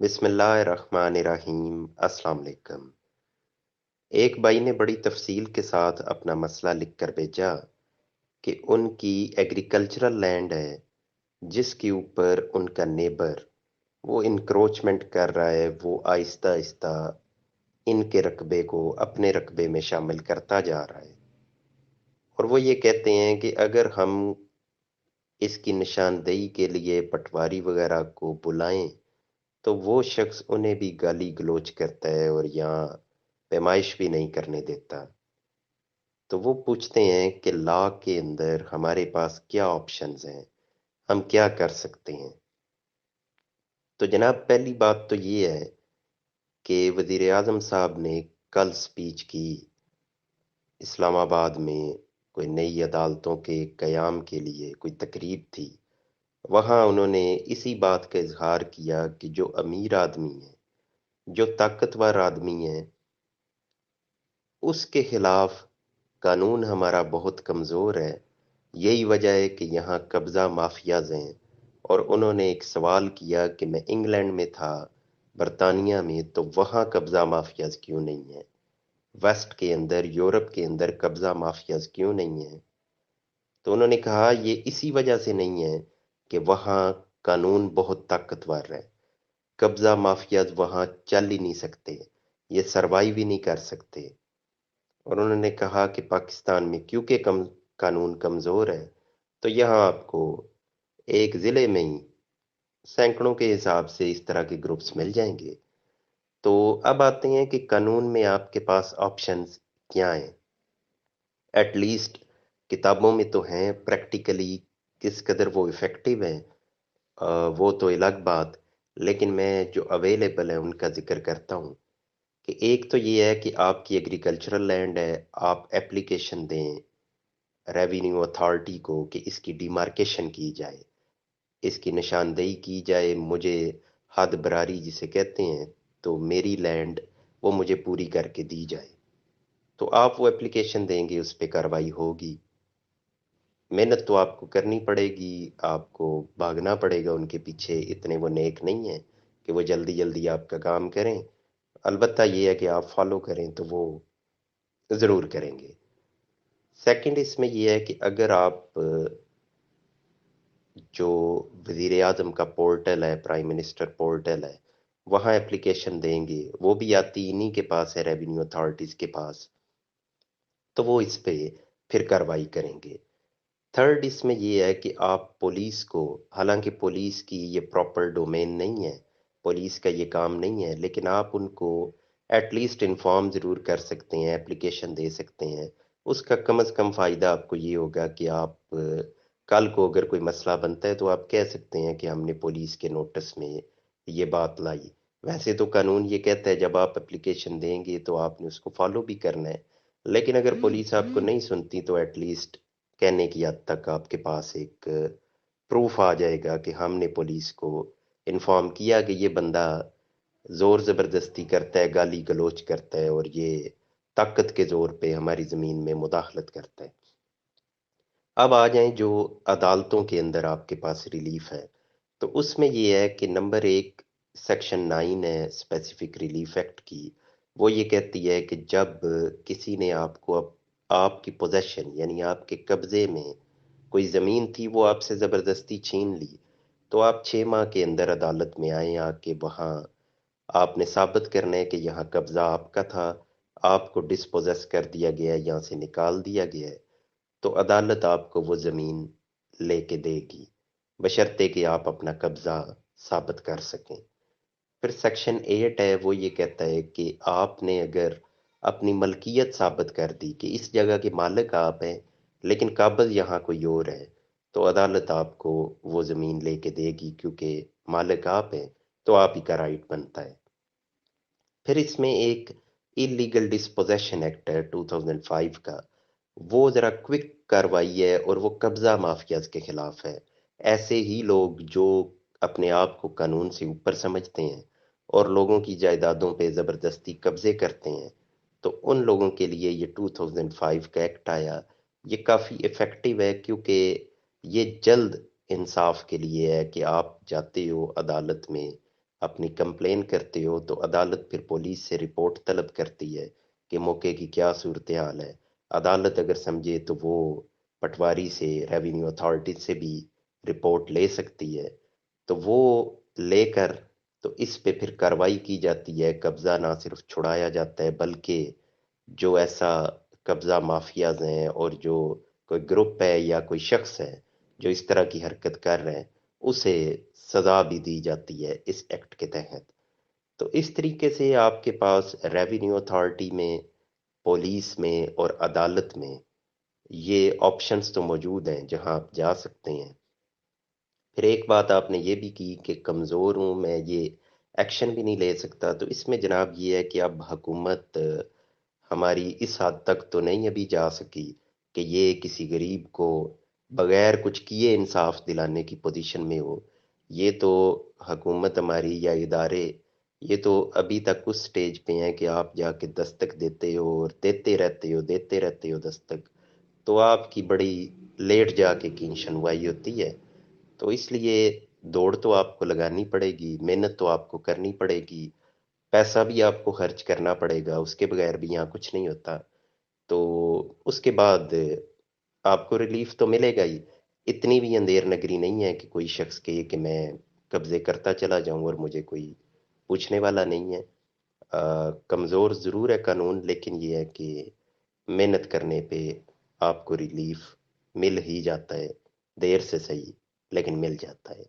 بسم اللہ الرحمن الرحیم۔ السلام علیکم۔ ایک بھائی نے بڑی تفصیل کے ساتھ اپنا مسئلہ لکھ کر بھیجا کہ ان کی ایگریکلچرل لینڈ ہے جس کے اوپر ان کا نیبر وہ انکروچمنٹ کر رہا ہے، وہ آہستہ آہستہ ان کے رقبے کو اپنے رقبے میں شامل کرتا جا رہا ہے، اور وہ یہ کہتے ہیں کہ اگر ہم اس کی نشاندہی کے لیے پٹواری وغیرہ کو بلائیں تو وہ شخص انہیں بھی گالی گلوچ کرتا ہے اور یہاں پیمائش بھی نہیں کرنے دیتا۔ تو وہ پوچھتے ہیں کہ لا کے اندر ہمارے پاس کیا آپشنز ہیں، ہم کیا کر سکتے ہیں؟ تو جناب، پہلی بات تو یہ ہے کہ وزیر اعظم صاحب نے کل سپیچ کی اسلام آباد میں، کوئی نئی عدالتوں کے قیام کے لیے کوئی تقریب تھی۔ وہاں انہوں نے اسی بات کا اظہار کیا کہ جو امیر آدمی ہے، جو طاقتور آدمی ہے، اس کے خلاف قانون ہمارا بہت کمزور ہے۔ یہی وجہ ہے کہ یہاں قبضہ مافیاز ہیں۔ اور انہوں نے ایک سوال کیا کہ میں انگلینڈ میں تھا، برطانیہ میں، تو وہاں قبضہ مافیاز کیوں نہیں ہیں؟ ویسٹ کے اندر، یورپ کے اندر قبضہ مافیاز کیوں نہیں ہیں؟ تو انہوں نے کہا یہ اسی وجہ سے نہیں ہے کہ وہاں قانون بہت طاقتور ہے۔ قبضہ مافیاز وہاں چل ہی نہیں سکتے، یہ سروائیو ہی نہیں کر سکتے۔ اور انہوں نے کہا کہ پاکستان میں کیونکہ قانون کمزور ہے تو یہاں آپ کو ایک ضلع میں ہی سینکڑوں کے حساب سے اس طرح کے گروپس مل جائیں گے۔ تو اب آتے ہیں کہ قانون میں آپ کے پاس آپشنز کیا ہیں۔ ایٹ لیسٹ کتابوں میں تو ہیں، پریکٹیکلی کس قدر وہ افیکٹو ہیں وہ تو الگ بات، لیکن میں جو اویلیبل ہے ان کا ذکر کرتا ہوں۔ کہ ایک تو یہ ہے کہ آپ کی ایگریکلچرل لینڈ ہے، آپ ایپلیکیشن دیں ریونیو اتھارٹی کو کہ اس کی ڈیمارکیشن کی جائے، اس کی نشاندہی کی جائے، مجھے حد براری جسے کہتے ہیں، تو میری لینڈ وہ مجھے پوری کر کے دی جائے۔ تو آپ وہ ایپلیکیشن دیں گے، اس پہ کارروائی ہوگی۔ محنت تو آپ کو کرنی پڑے گی، آپ کو بھاگنا پڑے گا ان کے پیچھے، اتنے وہ نیک نہیں ہیں کہ وہ جلدی جلدی آپ کا کام کریں۔ البتہ یہ ہے کہ آپ فالو کریں تو وہ ضرور کریں گے۔ سیکنڈ اس میں یہ ہے کہ اگر آپ جو وزیر اعظم کا پورٹل ہے، پرائم منسٹر پورٹل ہے، وہاں اپلیکیشن دیں گے، وہ بھی آتی انہی کے پاس ہے، ریونیو اتھارٹیز کے پاس، تو وہ اس پہ پھر کارروائی کریں گے۔ تھرڈ اس میں یہ ہے کہ آپ پولیس کو، حالانکہ پولیس کی یہ پراپر ڈومین نہیں ہے، پولیس کا یہ کام نہیں ہے، لیکن آپ ان کو ایٹ لیسٹ انفارم ضرور کر سکتے ہیں، اپلیکیشن دے سکتے ہیں۔ اس کا کم از کم فائدہ آپ کو یہ ہوگا کہ آپ کل کو اگر کوئی مسئلہ بنتا ہے تو آپ کہہ سکتے ہیں کہ ہم نے پولیس کے نوٹس میں یہ بات لائی۔ ویسے تو قانون یہ کہتا ہے جب آپ اپلیکیشن دیں گے تو آپ نے اس کو فالو بھی کرنا ہے، لیکن اگر پولیس آپ کو نہیں سنتی تو ایٹ لیسٹ کہنے کی حد تک آپ کے پاس ایک پروف آ جائے گا کہ ہم نے پولیس کو انفارم کیا کہ یہ بندہ زور زبردستی کرتا ہے، گالی گلوچ کرتا ہے، اور یہ طاقت کے زور پہ ہماری زمین میں مداخلت کرتا ہے۔ اب آ جائیں جو عدالتوں کے اندر آپ کے پاس ریلیف ہے، تو اس میں یہ ہے کہ نمبر ایک سیکشن 9 ہے اسپیسیفک ریلیف ایکٹ کی، وہ یہ کہتی ہے کہ جب کسی نے آپ کو آپ کی پوزیشن یعنی آپ کے قبضے میں کوئی زمین تھی وہ آپ سے زبردستی چھین لی، تو آپ 6 ماہ کے اندر عدالت میں آئیں، آ کے وہاں آپ نے ثابت کرنا ہے کہ یہاں قبضہ آپ کا تھا، آپ کو ڈسپوزیس کر دیا گیا ہے، یہاں سے نکال دیا گیا ہے، تو عدالت آپ کو وہ زمین لے کے دے گی، بشرطے کہ آپ اپنا قبضہ ثابت کر سکیں۔ پھر سیکشن 8 ہے، وہ یہ کہتا ہے کہ آپ نے اگر اپنی ملکیت ثابت کر دی کہ اس جگہ کے مالک آپ ہیں لیکن قابض یہاں کوئی اور ہے، تو عدالت آپ کو وہ زمین لے کے دے گی، کیونکہ مالک آپ ہیں تو آپ ہی کا رائٹ بنتا ہے۔ پھر اس میں ایک اللیگل ڈسپوزیشن ایکٹ ہے 2005 کا، وہ ذرا کوئک کاروائی ہے اور وہ قبضہ مافیاز کے خلاف ہے۔ ایسے ہی لوگ جو اپنے آپ کو قانون سے اوپر سمجھتے ہیں اور لوگوں کی جائیدادوں پہ زبردستی قبضے کرتے ہیں، تو ان لوگوں کے لیے یہ 2005 کا ایکٹ آیا۔ یہ کافی افیکٹو ہے کیونکہ یہ جلد انصاف کے لیے ہے کہ آپ جاتے ہو عدالت میں، اپنی کمپلین کرتے ہو تو عدالت پھر پولیس سے رپورٹ طلب کرتی ہے کہ موقع کی کیا صورتحال ہے. عدالت اگر سمجھے تو وہ پٹواری سے ریونیو اتھارٹی سے بھی رپورٹ لے سکتی ہے. تو وہ لے کر تو اس پہ پھر کارروائی کی جاتی ہے. قبضہ نہ صرف چھڑایا جاتا ہے بلکہ جو ایسا قبضہ مافیاز ہیں اور جو کوئی گروپ ہے یا کوئی شخص ہے جو اس طرح کی حرکت کر رہے ہیں اسے سزا بھی دی جاتی ہے اس ایکٹ کے تحت. تو اس طریقے سے آپ کے پاس ریونیو اتھارٹی میں، پولیس میں اور عدالت میں یہ آپشنز تو موجود ہیں جہاں آپ جا سکتے ہیں. پھر ایک بات آپ نے یہ بھی کی کہ کمزور ہوں میں، یہ ایکشن بھی نہیں لے سکتا. تو اس میں جناب یہ ہے کہ اب حکومت ہماری اس حد تک تو نہیں ابھی جا سکی کہ یہ کسی غریب کو بغیر کچھ کیے انصاف دلانے کی پوزیشن میں ہو. یہ تو حکومت ہماری یا ادارے یہ تو ابھی تک اس سٹیج پہ ہیں کہ آپ جا کے دستک دیتے ہو اور دیتے رہتے ہو دستک. تو آپ کی بڑی لیٹ جا کے کی شنوائی ہوتی ہے. تو اس لیے دوڑ تو آپ کو لگانی پڑے گی، محنت تو آپ کو کرنی پڑے گی، پیسہ بھی آپ کو خرچ کرنا پڑے گا، اس کے بغیر بھی یہاں کچھ نہیں ہوتا. تو اس کے بعد آپ کو ریلیف تو ملے گا ہی. اتنی بھی اندھیر نگری نہیں ہے کہ کوئی شخص کہے کہ میں قبضے کرتا چلا جاؤں اور مجھے کوئی پوچھنے والا نہیں ہے. کمزور ضرور ہے قانون، لیکن یہ ہے کہ محنت کرنے پہ آپ کو ریلیف مل ہی جاتا ہے، دیر سے صحیح لیکن مل جاتا ہے.